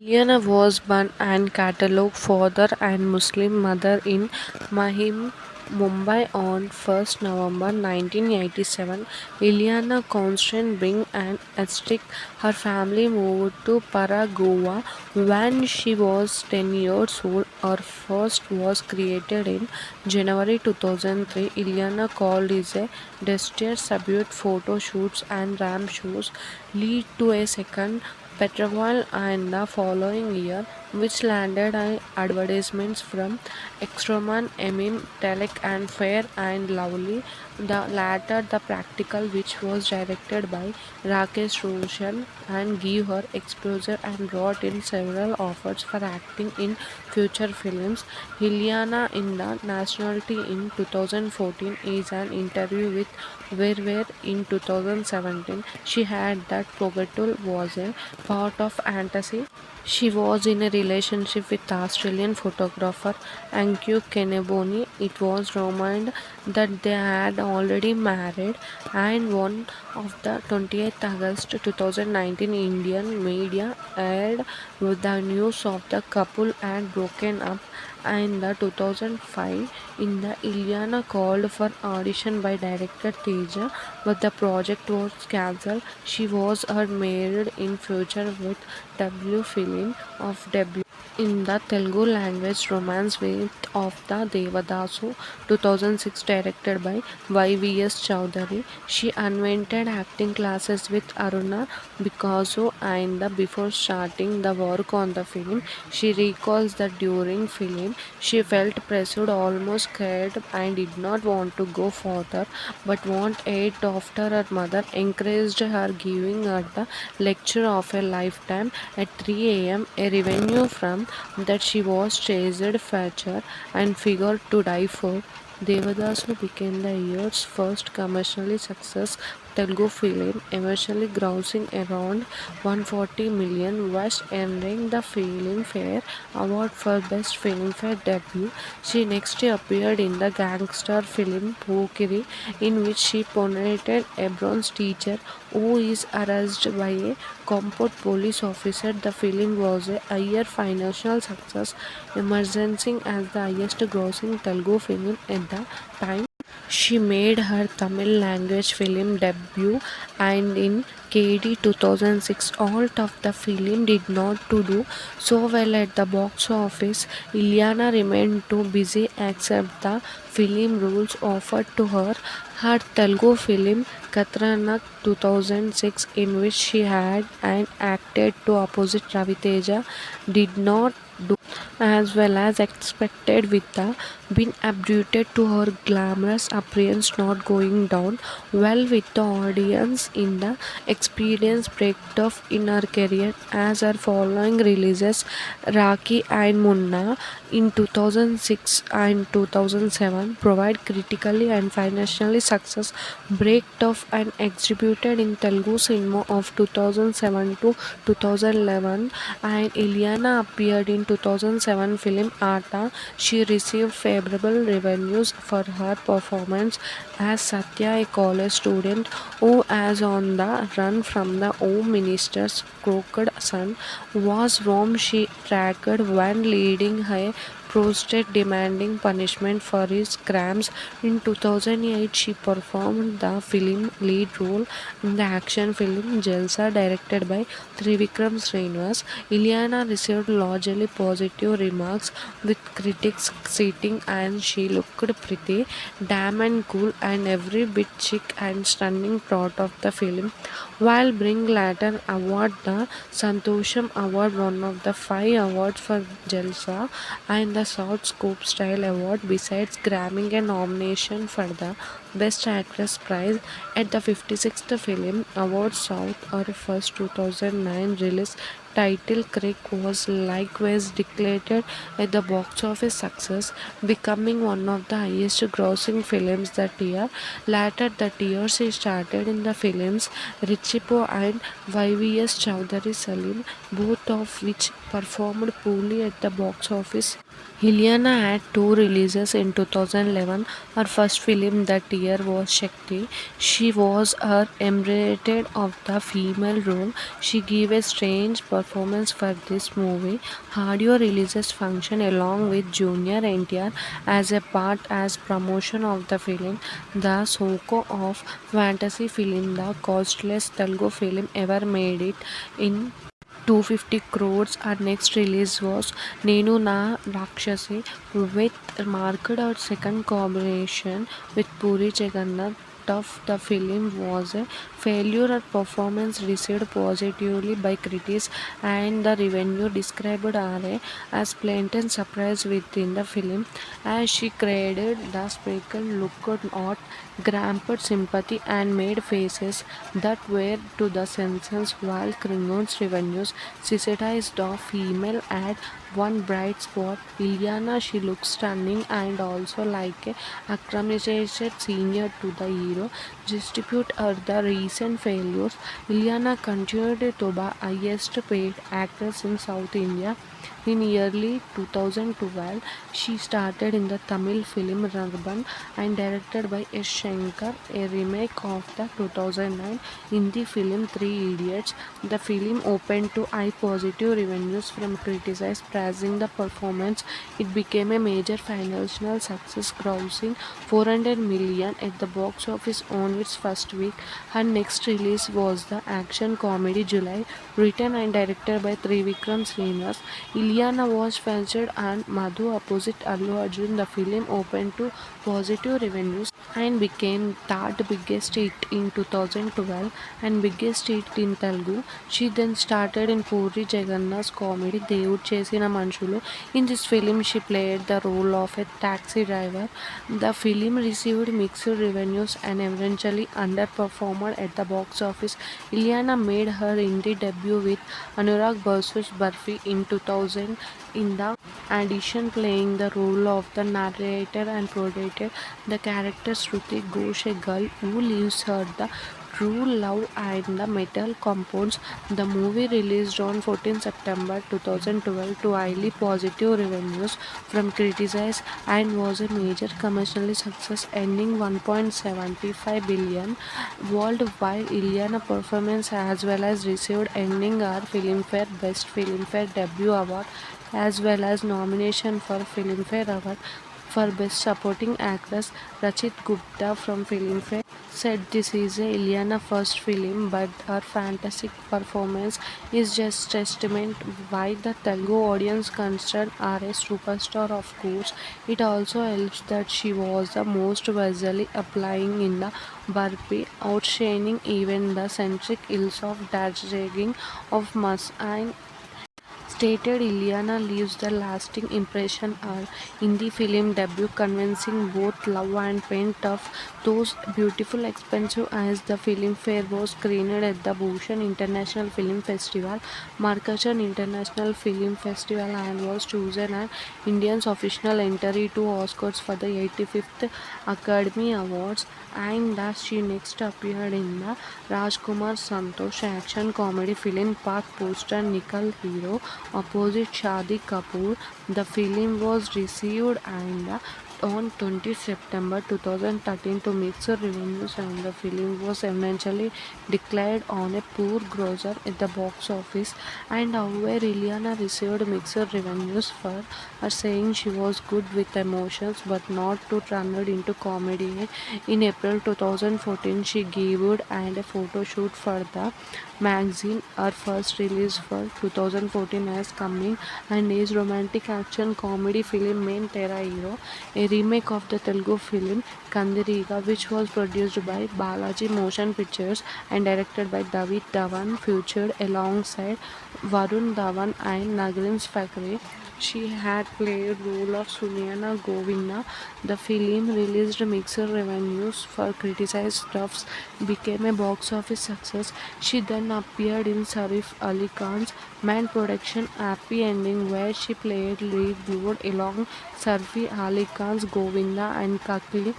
IIena was born and catalogue father and Muslim mother in Mahim, Mumbai on 1st November 1987. IIena constant being an ascetic. Her family moved to Paragoa when she was 10 years old. Her first was created in January 2003. IIena called is a destined subject photo shoots and ramp shows lead to a second Petrol and the following year, which landed advertisements from Extroman, Emim, Telek, and Fair and Lovely. The latter, the practical, which was directed by Rakesh Roshan, and gave her exposure and brought in several offers for acting in future films. Hiliana in the Nationality in 2014 is an interview with where in 2017 she had that Pogatul was a part of fantasy. She was in a relationship with the Australian photographer Anku Keneboni. It was rumored that they had already married, and one of the 28th August 2019 Indian media aired the news of the couple had broken up. In the 2005, in the IIena called for audition by director Teja, but the project was cancelled. She was her married in future with W film of W in the Telugu language romance with of the Devadasu 2006 directed by YVS Chowdhury. She invented acting classes with Aruna Bikaso and before starting the work on the film, she recalls that during film she felt pressed, almost scared and did not want to go further but want it after her mother encouraged her giving her the lecture of a lifetime at 3 a.m. a revenue from that she was chased feature and figure to die for. Devadasu became the year's first commercially success Telugu film, eventually grossing around 140 million, was earning the Filmfare Award for Best Filmfare Debut. She next appeared in the gangster film Pokiri, in which she portrayed a bronze teacher who is arrested by a corrupt police officer. The film was a higher financial success, emerging as the highest grossing Telugu film at the time. She made her Tamil language film debut and in KD 2006 alt of the film did not to do so well at the box office. Ileana remained too busy accept the film roles offered to her. Her Telugu film Katranak 2006 in which she had and acted to opposite Ravi Teja did not do as well as expected with the been attributed to her glamorous appearance not going down well with the audience in the experience breaked off in her career as her following releases Raki and Munna in 2006 and 2007 provide critically and financially success breaked off and exhibited in Telugu cinema of 2007 to 2011 and Ileana appeared in 2007 film Ata. She received favorable reviews for her performance as Satya, a college student who was on the run from the Home Minister's crooked son, was whom she tracked when leading a protest demanding punishment for his crimes. In 2008, she performed the film lead role in the action film Jalsa, directed by Trivikram Srinivas. Ileana received largely positive remarks, with critics citing and she looked pretty damn and cool and every bit chic and stunning part of the film. While Bring later award the Santosham Award, one of the 5 awards for Jalsa, and the South Scope Style Award, besides grabbing a nomination for the Best Actress prize at the 56th Film Awards South or first 2009 release. Title Creek was likewise declared at the box office success, becoming one of the highest grossing films that year. Later that year, she started in the films Richipo and YVS Chowdhury Salim, both of which performed poorly at the box office. Ileana had two releases in 2011. Her first film that year was Shakti. She was her emulated of the female role. She gave a strange performance for this movie. Audio releases function along with Junior NTR as a part as promotion of the film. The Soko of fantasy film, the costliest Telugu film ever made it in 250 crores. Our next release was Nenu Na Rakshasi with marked out second collaboration with Puri Jagannath. Tough, the film was a failure. Her performance received positively by critics, and the revenue described her as pleasant surprise within the film, as she created the speaker looked not gramped sympathy and made faces that were to the senses, while Klingon's revenues sensitized of female at one bright spot. Ilyana, she looks stunning and also like a acclimated senior to the hero. Distribute her the recent failures. Ilyana continued to be highest paid actress in South India. In early 2012, she started in the Tamil film Ragban and directed by S. Shankar, a remake of the 2009 Hindi film Three Idiots. The film opened to high positive reviews from critics praising the performance. It became a major financial success, grossing 400 million at the box office on its first week. Her next release was the action comedy July, written and directed by Trivikram Srinivas. Ilyana was featured and Madhu opposite Allu Arjun. The film opened to positive reviews and became third biggest hit in 2012 and biggest hit in Telugu. She then started in Puri Jagannath's comedy Devud Chesina Manchulu. In this film, she played the role of a taxi driver. The film received mixed reviews and eventually underperformed at the box office. Ilyana made her Hindi debut with Anurag Basu's Barfi in 2000 in the addition playing the role of the narrator and protected the character Shruti Ghosh, a girl who leaves her the true love and the metal compounds. The movie released on 14 September 2012 to highly positive reviews from critics and was a major commercial success, earning 1.75 billion worldwide. Ilyana performance as well as received earning her Filmfare Best Filmfare Debut Award as well as nomination for Filmfare Award for Best Supporting Actress. Rachit Gupta from Filmfare said this is a Ilyana first film, but her fantastic performance is just testament why the Telugu audience considered her a superstar. Of course, it also helps that she was the most visually applying in the Burpee, outshining even the centric ills of Darjeeling of Mus and stated Ilyana leaves the lasting impression her Hindi film debut, convincing both love and pain tough, those beautiful expensive as the film fair was screened at the Bhushan International Film Festival, Markachan International Film Festival, and was chosen an Indian's official entry to Oscars for the 85th Academy Awards. And thus she next appeared in the Rajkumar Santosh action comedy film Path Poster Nikal Hero opposite Shadi Kapoor. The film was received and on 20 September 2013 to mixed reviews, and the film was eventually declared on a poor grosser at the box office. And however, Ilyana received mixed reviews for her, saying she was good with emotions but not to turn it into comedy. In April 2014, she gave it and a photo shoot for the magazine. Her first release for 2014 as Coming and is romantic action comedy film Main Tera Hero, a remake of the Telugu film Kandiriga, which was produced by Balaji Motion Pictures and directed by David Dhawan, featured alongside Varun Dhawan and Nagrin's Factory. She had played role of Sunyana Govinda. The film released mixed reviews for criticized stuffs, became a box office success. She then appeared in Sarif Ali Khan's Man production Happy Ending, where she played lead role along Sarfi Ali Khan's Govinda and Kakli,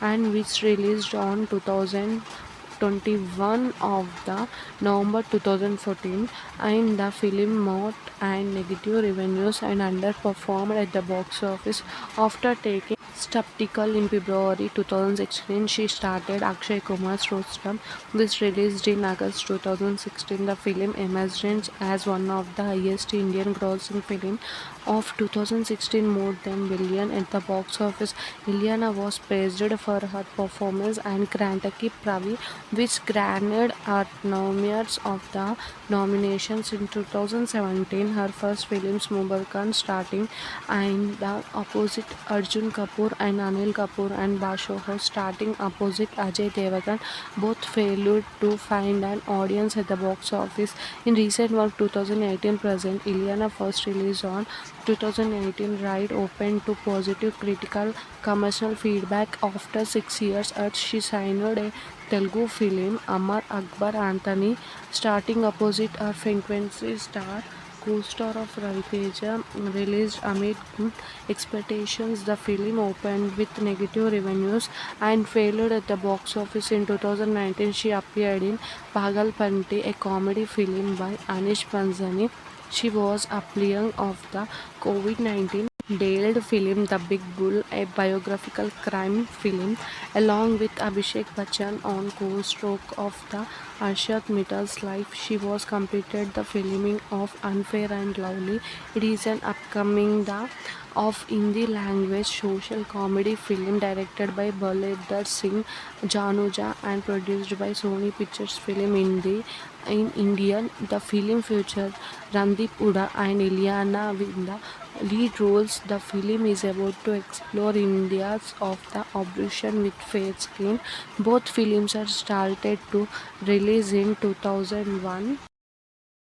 and which released on 2021 of the November 2014. And the film met and negative revenues and underperformed at the box office after taking Skeptical in February 2016, she started Akshay Kumar's Rostam. This released in August 2016. The film emerged as one of the highest Indian grossing film of 2016, more than billion at the box office. IIena was praised for her performance and Krantaki Pravi, which granted her numerous of the nominations in 2017. Her first films Mubarkan starting and the opposite Arjun Kapoor and Anil Kapoor and Basho starting opposite Ajay Devgan both failed to find an audience at the box office. In recent work 2018 present, Ileana first release on 2018 Ride opened to positive critical commercial feedback after 6 years as she signed a Telugu film Amar Akbar Anthony starting opposite her frequency star co-star of Raviteja released amid good expectations. The film opened with negative revenues and failed at the box office. In 2019, she appeared in Pagal Panti, a comedy film by Anish Panzani. She was appearing of the COVID-19 Dale film The Big Bull, a biographical crime film, along with Abhishek Bachchan on co-stroke of the Arshad Mittal's life. She was completed the filming of Unfair and Lovely. It is an upcoming the of Hindi language social comedy film directed by Balender Singh Januja and produced by Sony Pictures Film in India. The film featured Randeep Uda and Ileana in the lead roles. The film is about to explore India's of the abortion with fair skin. Both films are started to release in 2001.